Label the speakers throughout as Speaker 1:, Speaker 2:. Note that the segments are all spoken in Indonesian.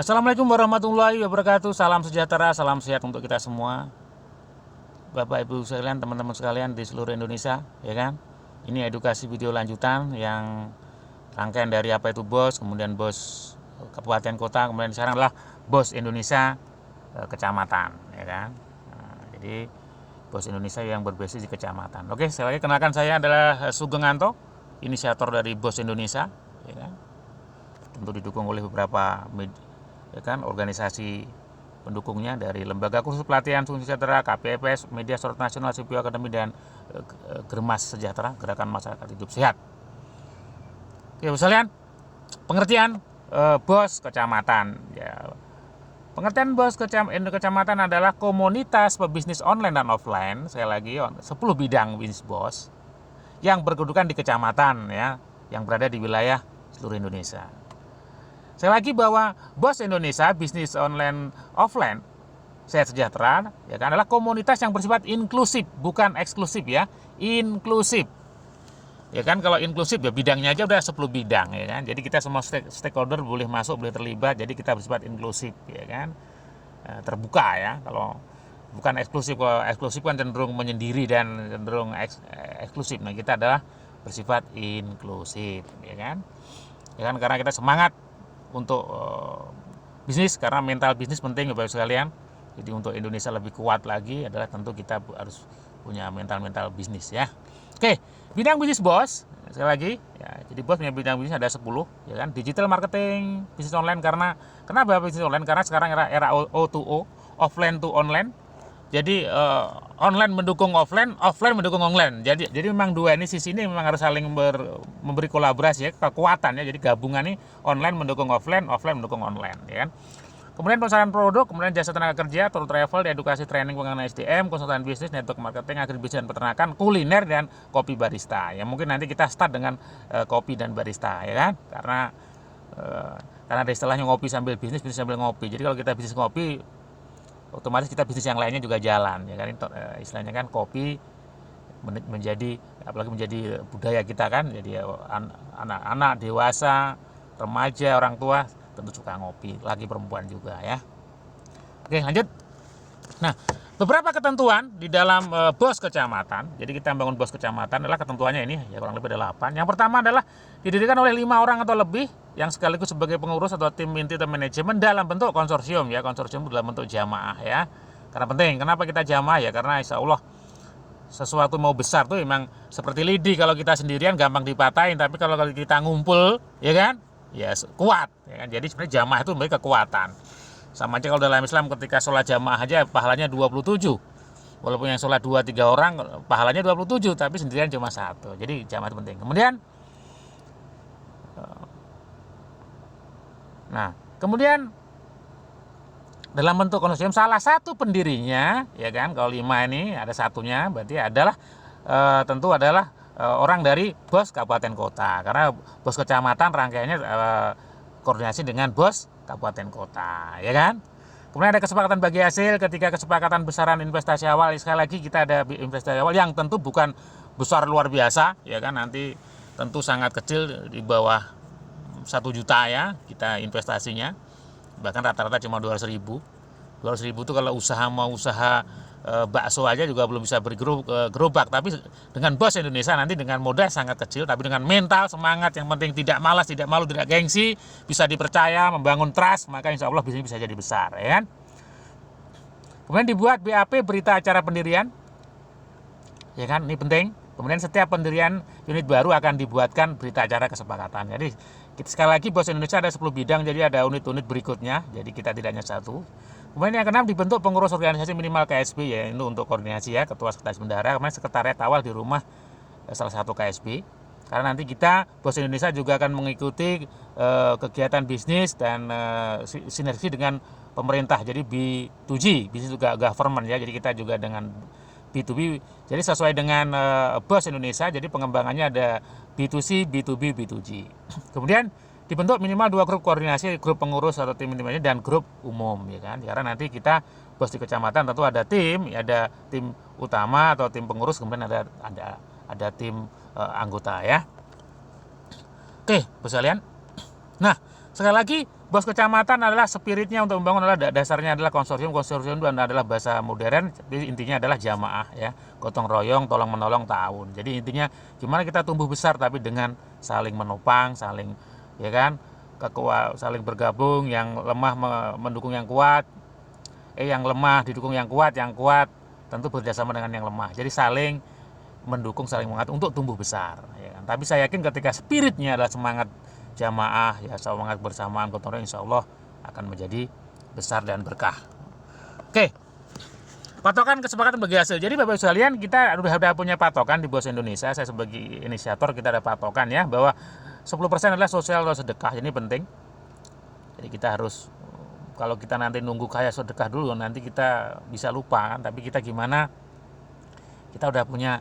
Speaker 1: Assalamualaikum warahmatullahi wabarakatuh. Salam sejahtera, salam sehat untuk kita semua. Bapak Ibu sekalian, teman-teman sekalian di seluruh Indonesia, ya kan? Ini edukasi video lanjutan yang rangkaian dari apa itu BOS, kemudian BOS kabupaten kota, kemudian sekarang adalah BOS Indonesia kecamatan, ya kan? Nah, jadi BOS Indonesia yang berbasis di kecamatan. Oke, sekali lagi kenalkan, saya adalah Sugeng Anto, inisiator dari BOS Indonesia, ya kan? Tentu didukung oleh beberapa media, ya kan, organisasi pendukungnya dari Lembaga Kursus Pelatihan Sugeng Sejahtera, KPPS, Media Sosial Nasional, CPU Academy, dan Germas Sejahtera, Gerakan Masyarakat Hidup Sehat. Oke, sekalian, pengertian BOS kecamatan. Ya, pengertian BOS kecamatan adalah komunitas pebisnis online dan offline, saya lagi 10 bidang bisnis BOS yang berkedudukan di kecamatan, ya, yang berada di wilayah seluruh Indonesia. Sekali lagi bahwa BOS Indonesia bisnis online offline sehat sejahtera, ya kan, adalah komunitas yang bersifat inklusif, bukan eksklusif, ya, inklusif. Ya kan, kalau inklusif ya bidangnya aja udah 10 bidang, ya kan. Jadi kita semua stakeholder boleh masuk, boleh terlibat, jadi kita bersifat inklusif, ya kan. Terbuka, ya. Kalau bukan eksklusif, kalau eksklusif kan cenderung menyendiri dan cenderung eksklusif. Nah, kita adalah bersifat inklusif, ya kan. Ya kan, karena kita semangat untuk bisnis, karena mental bisnis penting, Bapak sekalian. Jadi untuk Indonesia lebih kuat lagi adalah tentu kita harus punya mental bisnis, ya. Oke, bidang bisnis BOS sekali lagi, ya. Jadi BOS punya bidang bisnis ada 10, ya kan. Digital marketing, bisnis online, karena kenapa bisnis online? Karena sekarang era O2O, offline to online. Jadi online mendukung offline, offline mendukung online. Jadi memang dua ini sisi ini memang harus saling memberi kolaborasi, ya, kekuatan, ya. Jadi gabungan ini online mendukung offline, offline mendukung online, ya kan. Kemudian pemasaran produk, kemudian jasa tenaga kerja, tour travel, edukasi training pengembangan SDM, konsultan bisnis, network marketing, agribisnis dan peternakan, kuliner, dan kopi barista. Ya, mungkin nanti kita start dengan kopi dan barista, ya kan. Karena ada istilahnya ngopi sambil bisnis, bisnis sambil ngopi. Jadi kalau kita bisnis ngopi, otomatis kita bisnis yang lainnya juga jalan, ya kan. Istilahnya kan kopi menjadi, apalagi menjadi budaya kita kan. Jadi anak-anak, dewasa, remaja, orang tua tentu suka ngopi, laki perempuan juga, ya. Oke, lanjut. Nah, beberapa ketentuan di dalam BOS kecamatan. Jadi kita membangun BOS kecamatan adalah ketentuannya ini, ya, kurang lebih ada 8. Yang pertama adalah didirikan oleh 5 orang atau lebih yang sekaligus sebagai pengurus atau tim inti atau manajemen dalam bentuk konsorsium, ya. Konsorsium dalam bentuk jamaah, ya. Karena penting, kenapa kita jamaah, ya, karena insya Allah sesuatu mau besar tuh memang seperti lidi, kalau kita sendirian gampang dipatahin, tapi kalau kita ngumpul, ya kan, ya kuat, ya kan. Jadi sebenarnya jamaah itu memiliki kekuatan. Sama aja kalau dalam Islam ketika sholat jamaah aja pahalanya 27. Walaupun yang sholat 2-3 orang pahalanya 27, tapi sendirian cuma 1. Jadi jamaah itu penting. Kemudian dalam bentuk konsorsium salah satu pendirinya, ya kan, kalau 5 ini ada satunya berarti adalah tentu adalah orang dari BOS kabupaten kota, karena BOS kecamatan rangkaiannya koordinasi dengan BOS kabupaten kota, ya kan. Kemudian ada kesepakatan bagi hasil ketika kesepakatan besaran investasi awal. Sekali lagi kita ada investasi awal yang tentu bukan besar luar biasa, ya kan, nanti tentu sangat kecil, di bawah 1 juta, ya, kita investasinya. Bahkan rata-rata cuma 200.000. 200.000 itu kalau mau usaha bakso aja juga belum bisa beri gerobak. Tapi dengan BOS Indonesia nanti dengan modal sangat kecil, tapi dengan mental semangat, yang penting tidak malas, tidak malu, tidak gengsi, bisa dipercaya, membangun trust, maka insya Allah bisnis bisa jadi besar, ya kan. Kemudian dibuat BAP, berita acara pendirian, ya kan, ini penting. Kemudian setiap pendirian unit baru akan dibuatkan berita acara kesepakatan. Jadi sekali lagi BOS Indonesia ada 10 bidang, jadi ada unit-unit berikutnya, jadi kita tidak hanya satu. Kemudian yang keenam, dibentuk pengurus organisasi minimal KSB, ya, itu untuk koordinasi, ya, ketua sekretaris bendahara. Kemudian sekretariat awal di rumah salah satu KSB. Karena nanti kita BOS Indonesia juga akan mengikuti kegiatan bisnis dan sinergi dengan pemerintah. Jadi B2G, bisnis juga government, ya. Jadi kita juga dengan B2B. Jadi sesuai dengan BOS Indonesia, jadi pengembangannya ada B2C, B2B, B2G. Kemudian dibentuk minimal 2 grup koordinasi, grup pengurus atau tim intinya, dan grup umum, ya kan. Karena nanti kita BOS di kecamatan tentu ada tim, ya, ada tim utama atau tim pengurus, kemudian ada tim anggota, ya. Oke, Bos sekalian. Nah, sekali lagi bos kecamatan adalah spiritnya untuk membangun adalah dasarnya adalah konsorsium itu adalah bahasa modern, jadi intinya adalah jamaah ya, gotong royong, tolong menolong, ta'awun. Jadi intinya gimana kita tumbuh besar tapi dengan saling menopang, saling ya kan, saling bergabung, yang lemah mendukung yang kuat, yang lemah didukung yang kuat tentu bekerjasama dengan yang lemah. Jadi saling mendukung, saling mengatur untuk tumbuh besar ya kan. Tapi saya yakin ketika spiritnya adalah semangat jamaah ya, semangat bersamaan gotong royong, insya Allah akan menjadi besar dan berkah. Oke, patokan kesepakatan bagi hasil. Jadi Bapak Ibu sekalian, kita sudah punya patokan di Bos Indonesia. Saya sebagai inisiator, kita ada patokan ya, bahwa 10% adalah sosial atau sedekah. Ini penting. Jadi kita harus, kalau kita nanti nunggu kaya sedekah dulu, nanti kita bisa lupa kan. Tapi kita gimana, kita udah punya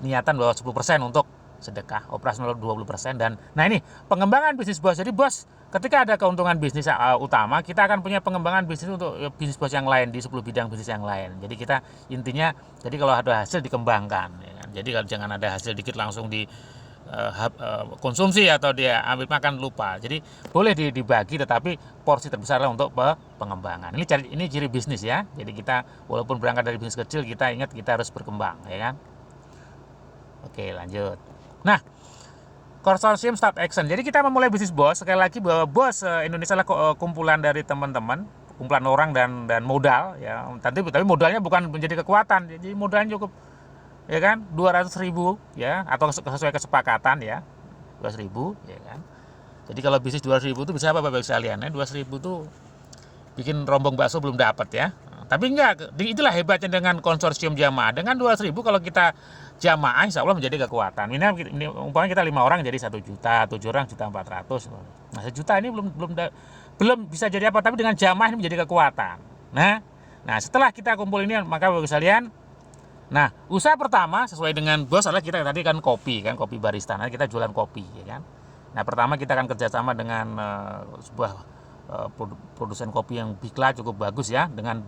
Speaker 1: niatan bahwa 10% untuk sedekah, operasional 20%. Dan nah ini pengembangan bisnis bos. Jadi bos ketika ada keuntungan bisnis utama, kita akan punya pengembangan bisnis untuk bisnis bos yang lain di 10 bidang bisnis yang lain. Jadi kita intinya, jadi kalau ada hasil dikembangkan ya kan? Jadi kalau jangan ada hasil dikit langsung di konsumsi atau dia ambil makan lupa. Jadi boleh dibagi, tetapi porsi terbesarlah untuk pengembangan. Ini ciri bisnis ya. Jadi kita walaupun berangkat dari bisnis kecil, kita ingat kita harus berkembang ya kan. Oke, lanjut. Nah, konsorsium start action. Jadi kita memulai bisnis bos, sekali lagi bahwa bos Indonesia adalah kumpulan dari teman-teman, kumpulan orang dan modal ya. Tapi modalnya bukan menjadi kekuatan. Jadi modalnya cukup ya kan 200.000 ya, atau sesuai kesepakatan ya 200.000 ya kan. Jadi kalau bisnis 200.000 itu bisa apa Bapak sekalian ya, 200.000 itu bikin rombong bakso belum dapat ya. Tapi enggak, itulah hebatnya dengan konsorsium jamaah. Dengan 200.000 kalau kita jamaah, insya Allah menjadi kekuatan. Ini umpamanya kita 5 orang jadi 1 juta, 7 orang 1.400.000. Nah 1 juta ini belum bisa jadi apa, tapi dengan jamaah ini menjadi kekuatan. Nah setelah kita kumpul ini, maka Bapak sekalian, nah usaha pertama sesuai dengan bos adalah kita tadi kan kopi barista. Nah kita jualan kopi ya kan. Nah pertama kita akan kerjasama dengan sebuah produsen kopi yang Bikla cukup bagus ya, dengan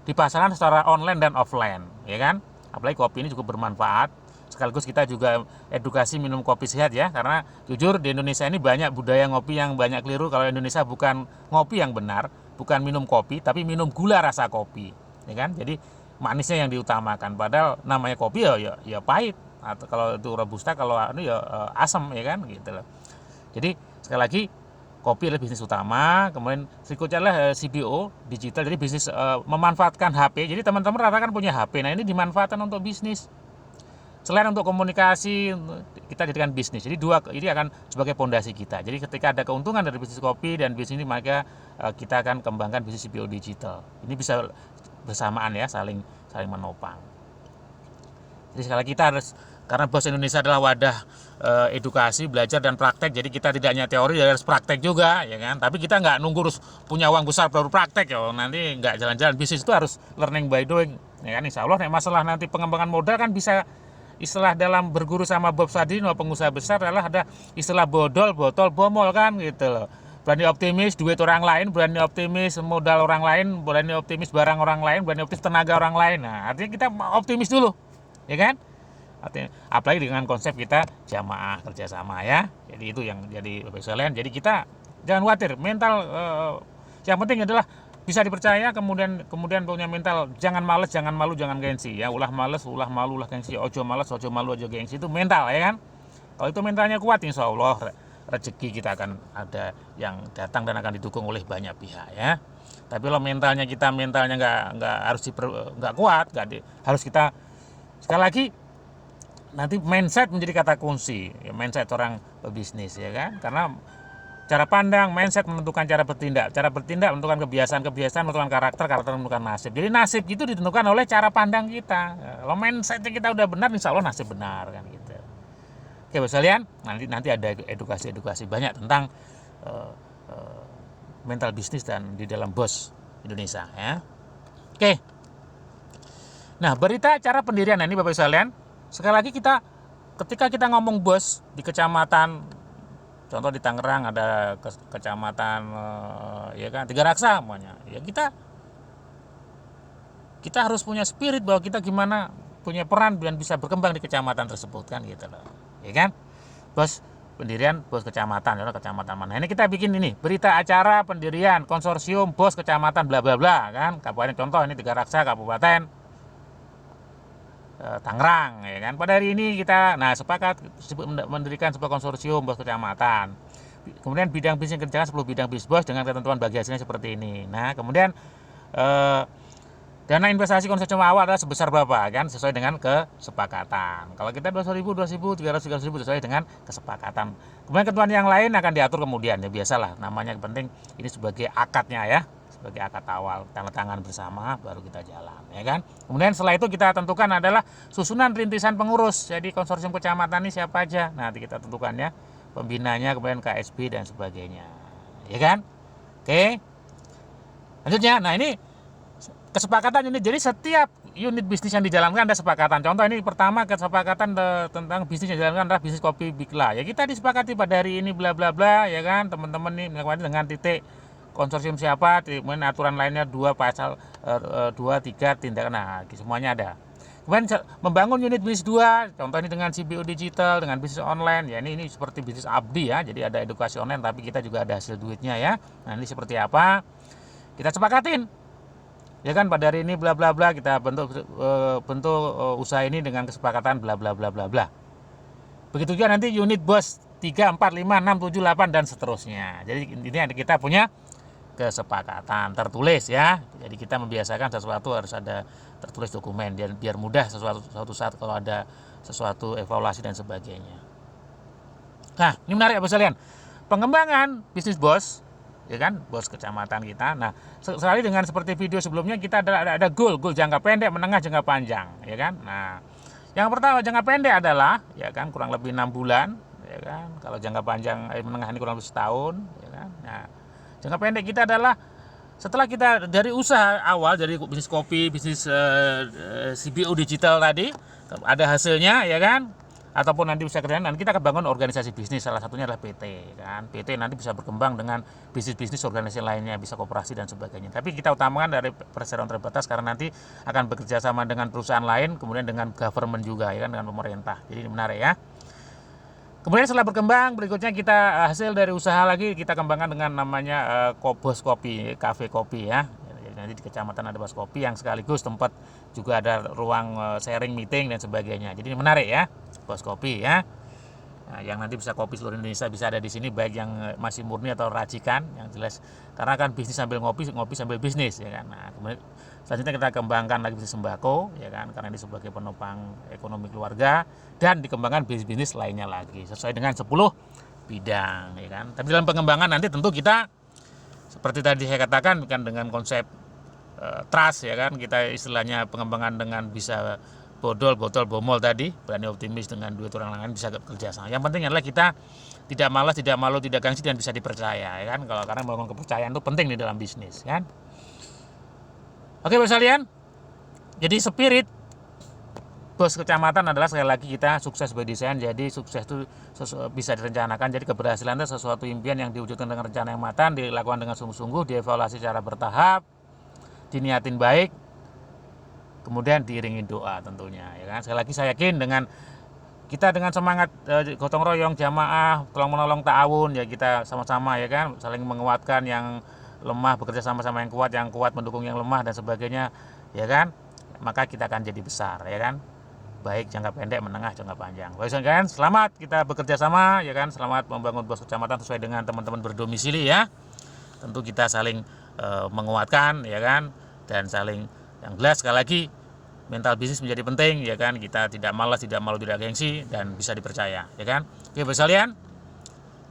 Speaker 1: di pasaran secara online dan offline ya kan. Apalagi kopi ini cukup bermanfaat, sekaligus kita juga edukasi minum kopi sehat ya, karena jujur di Indonesia ini banyak budaya ngopi yang banyak keliru. Kalau Indonesia bukan ngopi yang benar, bukan minum kopi, tapi minum gula rasa kopi ya kan. Jadi manisnya yang diutamakan, padahal namanya kopi ya pahit, atau kalau itu robusta, kalau ini ya asam ya kan gitu loh. Jadi sekali lagi, kopi adalah bisnis utama, kemudian berikutnya adalah CBO digital, jadi bisnis memanfaatkan HP. Jadi teman-teman rata kan punya HP, nah ini dimanfaatkan untuk bisnis. Selain untuk komunikasi, kita jadikan bisnis. Jadi ini akan sebagai pondasi kita. Jadi ketika ada keuntungan dari bisnis kopi dan bisnis ini, maka kita akan kembangkan bisnis CBO digital. Ini bisa bersamaan ya, saling menopang. Jadi sekali lagi kita harus, karena Bos Indonesia adalah wadah edukasi, belajar dan praktek. Jadi kita tidak hanya teori, harus praktek juga ya kan. Tapi kita nggak nunggu harus punya uang besar baru praktek ya, nanti nggak jalan-jalan. Bisnis itu harus learning by doing ya kan. Insya Allah masalah nanti pengembangan modal kan bisa, istilah dalam berguru sama Bob Sadino, pengusaha besar, adalah ada istilah bodol, botol, bomol kan gitu loh. Berani optimis duit orang lain, berani optimis modal orang lain, berani optimis barang orang lain, berani optimis tenaga orang lain. Nah artinya kita optimis dulu ya kan. Artinya, apalagi dengan konsep kita jamaah kerjasama ya. Jadi itu yang jadi Bapak sekalian. Jadi kita jangan khawatir, mental yang penting adalah bisa dipercaya, kemudian punya mental jangan males, jangan malu, jangan gengsi ya. Ulah males, ulah malu, ulah gengsi. Ojo males, ojo malu, ojo gengsi. Itu mental ya kan. Kalau itu mentalnya kuat, insya Allah rezeki kita akan ada yang datang dan akan didukung oleh banyak pihak ya. Tapi kalau mentalnya nggak harus nggak kuat, harus kita, sekali lagi, nanti mindset menjadi kata kunci ya, mindset orang pebisnis ya kan. Karena cara pandang, mindset menentukan cara bertindak menentukan kebiasaan menentukan karakter menentukan nasib. Jadi nasib itu ditentukan oleh cara pandang kita. Kalau mindsetnya kita udah benar, insya Allah nasib benar kan gitu. Oke Bapak sekalian, nanti ada edukasi banyak tentang mental bisnis dan di dalam Bos Indonesia ya. Oke. Nah, berita cara pendirian ini Bapak sekalian, sekali lagi ketika kita ngomong bos di kecamatan, contoh di Tangerang ada kecamatan ya kan Tiga Raksa namanya. Ya kita harus punya spirit bahwa kita gimana punya peran dan bisa berkembang di kecamatan tersebut kan gitu loh. Ya kan? Bos pendirian bos kecamatan, contoh kecamatan mana. Ini kita bikin ini berita acara pendirian konsorsium bos kecamatan bla bla bla kan. Kabupaten contoh ini Tiga Raksa Kabupaten Tangerang ya kan. Pada hari ini kita sepakat mendirikan sebuah konsorsium bos kecamatan. Kemudian bidang bisnis yang kerjakan 10 bidang bisnis bos dengan ketentuan bagi hasilnya seperti ini. Nah, kemudian dana investasi konsorsium awal adalah sebesar berapa kan, sesuai dengan kesepakatan. Kalau kita 200.000, 200.000, 300.000 sesuai dengan kesepakatan. Kemudian ketentuan yang lain akan diatur kemudian, ya biasalah, namanya penting ini sebagai akadnya ya, sebagai akad awal, tanda tangan bersama baru kita jalan ya kan. Kemudian setelah itu kita tentukan adalah susunan rintisan pengurus. Jadi konsorsium kecamatan ini siapa aja, nanti kita tentukan ya, pembinanya, kemudian KSB dan sebagainya ya kan. Oke, lanjutnya, nah ini kesepakatan unit. Jadi setiap unit bisnis yang dijalankan ada sepakatan. Contoh ini pertama, kesepakatan tentang bisnis yang dijalankan adalah bisnis kopi Bikla. Ya kita disepakati pada hari ini bla bla bla ya kan, teman-teman nih dengan titik konsorsium siapa, kemudian aturan lainnya 2 pasal 2 3 tindakan. Nah, semuanya ada. Kemudian membangun unit bisnis 2, contoh ini dengan CBO digital, dengan bisnis online. Ya ini seperti bisnis abdi ya. Jadi ada edukasi online tapi kita juga ada hasil duitnya ya. Nah, ini seperti apa? Kita sepakatin. Ya kan, pada hari ini bla bla bla kita bentuk usaha ini dengan kesepakatan bla bla bla bla bla. Begitu juga nanti unit bos 3, 4, 5, 6, 7, 8 dan seterusnya. Jadi ini kita punya kesepakatan tertulis ya. Jadi kita membiasakan sesuatu harus ada tertulis dokumen biar mudah suatu saat kalau ada sesuatu evaluasi dan sebagainya. Nah, ini menarik ya sekalian. Pengembangan bisnis bos ya kan, bos kecamatan kita. Nah, sekali dengan seperti video sebelumnya kita ada goal jangka pendek, menengah, jangka panjang, ya kan. Nah, yang pertama jangka pendek adalah ya kan kurang lebih 6 bulan, ya kan. Kalau jangka panjang menengah ini kurang lebih setahun, ya kan. Nah, jangka pendek kita adalah setelah kita dari usaha awal dari bisnis kopi, bisnis CBO digital tadi ada hasilnya, ya kan. Ataupun nanti bisa kerjaan, nanti kita akan bangun organisasi bisnis, salah satunya adalah PT kan. PT nanti bisa berkembang dengan bisnis-bisnis organisasi lainnya, bisa koperasi dan sebagainya. Tapi kita utamakan dari perseroan terbatas karena nanti akan bekerja sama dengan perusahaan lain, kemudian dengan government juga ya kan, dengan pemerintah. Jadi ini menarik ya. Kemudian setelah berkembang, berikutnya kita hasil dari usaha lagi kita kembangkan dengan namanya Bos Kopi, kafe kopi ya. Jadi nanti di kecamatan ada Bos Kopi yang sekaligus tempat juga ada ruang sharing, meeting dan sebagainya. Jadi ini menarik ya. Bos Kopi ya. Nah, yang nanti bisa kopi seluruh Indonesia bisa ada di sini, baik yang masih murni atau racikan, yang jelas karena kan bisnis sambil ngopi sambil bisnis ya kan. Nah, kemudian selanjutnya kita kembangkan lagi bisnis sembako ya kan, karena ini sebagai penopang ekonomi keluarga, dan dikembangkan bisnis lainnya lagi sesuai dengan 10 bidang ya kan. Tapi dalam pengembangan nanti tentu kita seperti tadi saya katakan kan dengan konsep trust ya kan, kita istilahnya pengembangan dengan bisa botol bomol tadi, berani optimis dengan duit orang lain, bisa kerja sama. Yang penting adalah kita tidak malas, tidak malu, tidak gengsi dan bisa dipercaya ya kan. Kalau karena membangun kepercayaan itu penting di dalam bisnis kan. Oke Bapak sekalian. Jadi spirit bos kecamatan adalah sekali lagi kita sukses by design. Jadi sukses itu bisa direncanakan. Jadi keberhasilan itu sesuatu impian yang diwujudkan dengan rencana yang matang, dilakukan dengan sungguh-sungguh, dievaluasi secara bertahap, diniatin baik, kemudian diiringi doa tentunya ya kan. Sekali lagi saya yakin dengan kita dengan semangat gotong royong, jamaah, tolong menolong, ta'awun ya, kita sama-sama ya kan saling menguatkan yang lemah, bekerja sama-sama yang kuat mendukung yang lemah dan sebagainya ya kan, maka kita akan jadi besar ya kan, baik jangka pendek, menengah, jangka panjang. Baik kan, selamat kita bekerja sama ya kan, selamat membangun bos kecamatan sesuai dengan teman-teman berdomisili ya. Tentu kita saling menguatkan ya kan, dan saling yang jelas sekali lagi mental bisnis menjadi penting ya kan, kita tidak malas, tidak malu, tidak gengsi dan bisa dipercaya ya kan. Oke Bapak sekalian,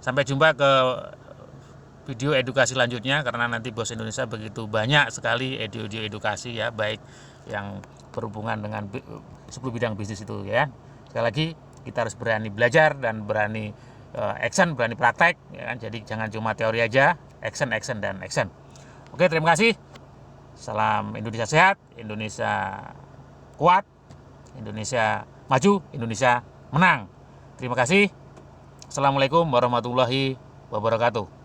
Speaker 1: sampai jumpa ke video edukasi lanjutnya, karena nanti Bos Indonesia begitu banyak sekali edukasi ya, baik yang berhubungan dengan 10 bidang bisnis itu ya. Sekali lagi kita harus berani belajar dan berani action, berani praktek ya kan. Jadi jangan cuma teori aja, action dan action. Oke, terima kasih. Salam Indonesia sehat, Indonesia kuat, Indonesia maju, Indonesia menang. Terima kasih. Assalamualaikum warahmatullahi wabarakatuh.